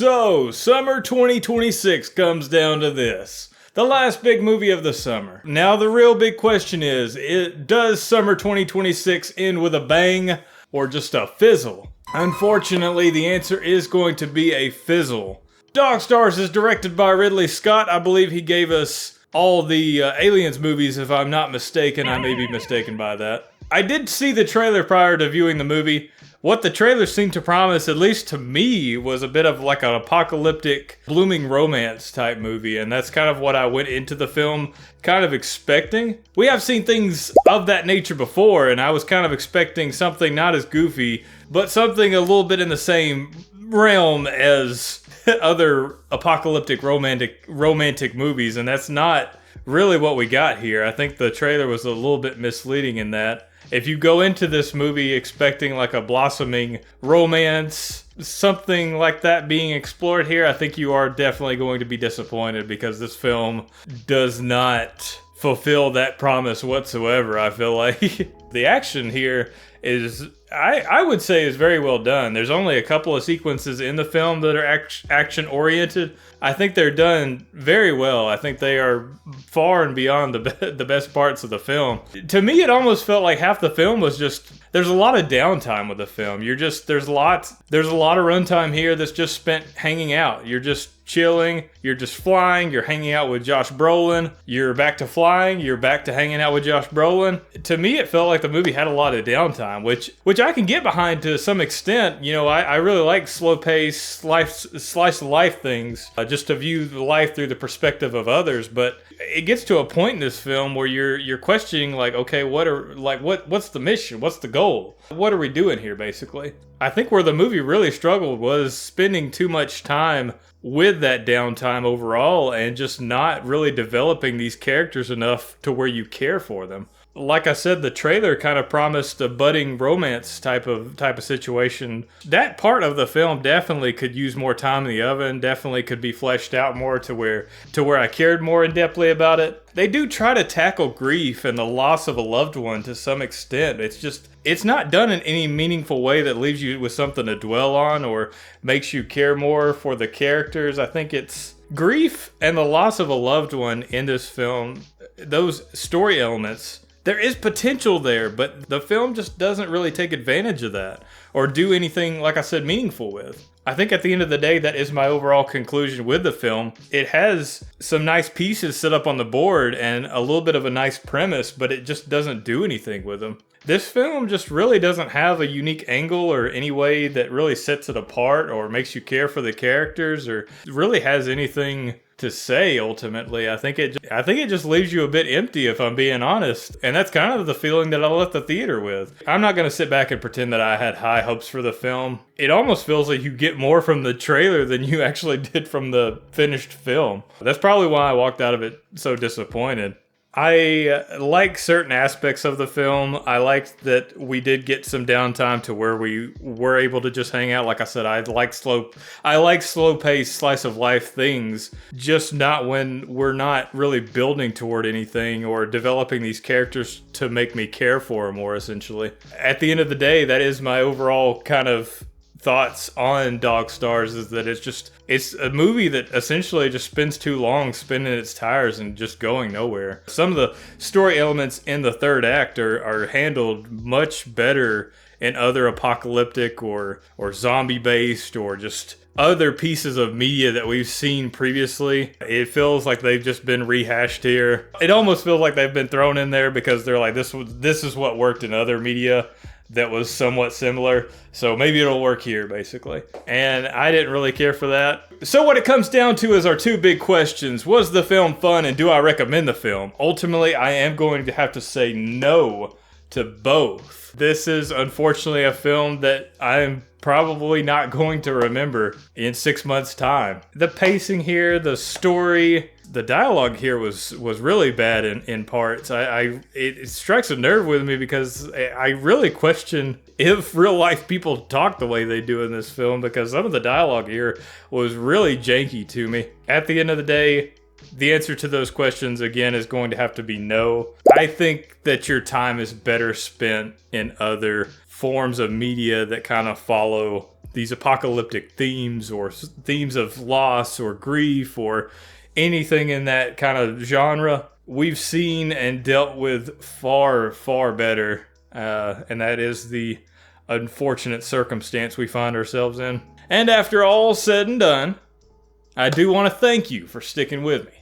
So, summer 2026 comes down to this. The last big movie of the summer. Now the real big question is, does summer 2026 end with a bang or just a fizzle? Unfortunately, the answer is going to be a fizzle. Dog Stars is directed by Ridley Scott. I believe he gave us all the Aliens movies, if I'm not mistaken. I may be mistaken by that. I did see the trailer prior to viewing the movie. What the trailer seemed to promise, at least to me, was a bit of like an apocalyptic, blooming romance type movie, and that's kind of what I went into the film kind of expecting. We have seen things of that nature before, and I was kind of expecting something not as goofy, but something a little bit in the same realm as other apocalyptic romantic movies, and that's not really what we got here. I think the trailer was a little bit misleading in that. If you go into this movie expecting like a blossoming romance, something like that being explored here, I think you are definitely going to be disappointed because this film does not fulfill that promise whatsoever, I feel like. The action here is, I would say, is very well done. There's only a couple of sequences in the film that are action-oriented. I think they're done very well. I think they are far and beyond the best parts of the film. To me, it almost felt like half the film was just, there's a lot of downtime with the film. There's a lot of runtime here that's just spent hanging out. You're just chilling, you're just flying, you're hanging out with Josh Brolin, you're back to flying, you're back to hanging out with Josh Brolin. To me, it felt like the movie had a lot of downtime, which I can get behind to some extent. You know, I really like slow-paced, slice of life things, just to view the life through the perspective of others, but it gets to a point in this film where you're questioning, like, okay, what's the mission? What's the goal? What are we doing here, basically? I think where the movie really struggled was spending too much time with that downtime overall and just not really developing these characters enough to where you care for them. Like I said, the trailer kind of promised a budding romance type of situation. That part of the film definitely could use more time in the oven, definitely could be fleshed out more to where I cared more in-depthly about it. They do try to tackle grief and the loss of a loved one to some extent. It's not done in any meaningful way that leaves you with something to dwell on or makes you care more for the characters. I think it's grief and the loss of a loved one in this film, those story elements. There is potential there, but the film just doesn't really take advantage of that or do anything, like I said, meaningful with. I think at the end of the day, that is my overall conclusion with the film. It has some nice pieces set up on the board and a little bit of a nice premise, but it just doesn't do anything with them. This film just really doesn't have a unique angle or any way that really sets it apart or makes you care for the characters or really has anything to say ultimately. I think it just leaves you a bit empty, if I'm being honest. And that's kind of the feeling that I left the theater with. I'm not going to sit back and pretend that I had high hopes for the film. It almost feels like you get more from the trailer than you actually did from the finished film. That's probably why I walked out of it so disappointed. I like certain aspects of the film. I liked that we did get some downtime to where we were able to just hang out. Like I said, I like slow-paced slice of life things, just not when we're not really building toward anything or developing these characters to make me care for them more, essentially. At the end of the day, that is my overall kind of thoughts on Dog Stars, is that it's a movie that essentially just spends too long spinning its tires and just going nowhere. Some of the story elements in the third act are handled much better in other apocalyptic or zombie based or just other pieces of media that we've seen previously. It feels like they've just been rehashed here. It almost feels like they've been thrown in there because they're like, this is what worked in other media that was somewhat similar, so maybe it'll work here, basically. And I didn't really care for that. So what it comes down to is our two big questions. Was the film fun, and do I recommend the film? Ultimately, I am going to have to say no to both. This is unfortunately a film that I'm probably not going to remember in 6 months' time. The pacing here, the story, the dialogue here was really bad in parts. It strikes a nerve with me because I really question if real life people talk the way they do in this film, because some of the dialogue here was really janky to me. At the end of the day, the answer to those questions, again, is going to have to be no. I think that your time is better spent in other forms of media that kind of follow these apocalyptic themes or themes of loss or grief or anything in that kind of genre, we've seen and dealt with far, far better. And that is the unfortunate circumstance we find ourselves in. And after all said and done, I do want to thank you for sticking with me.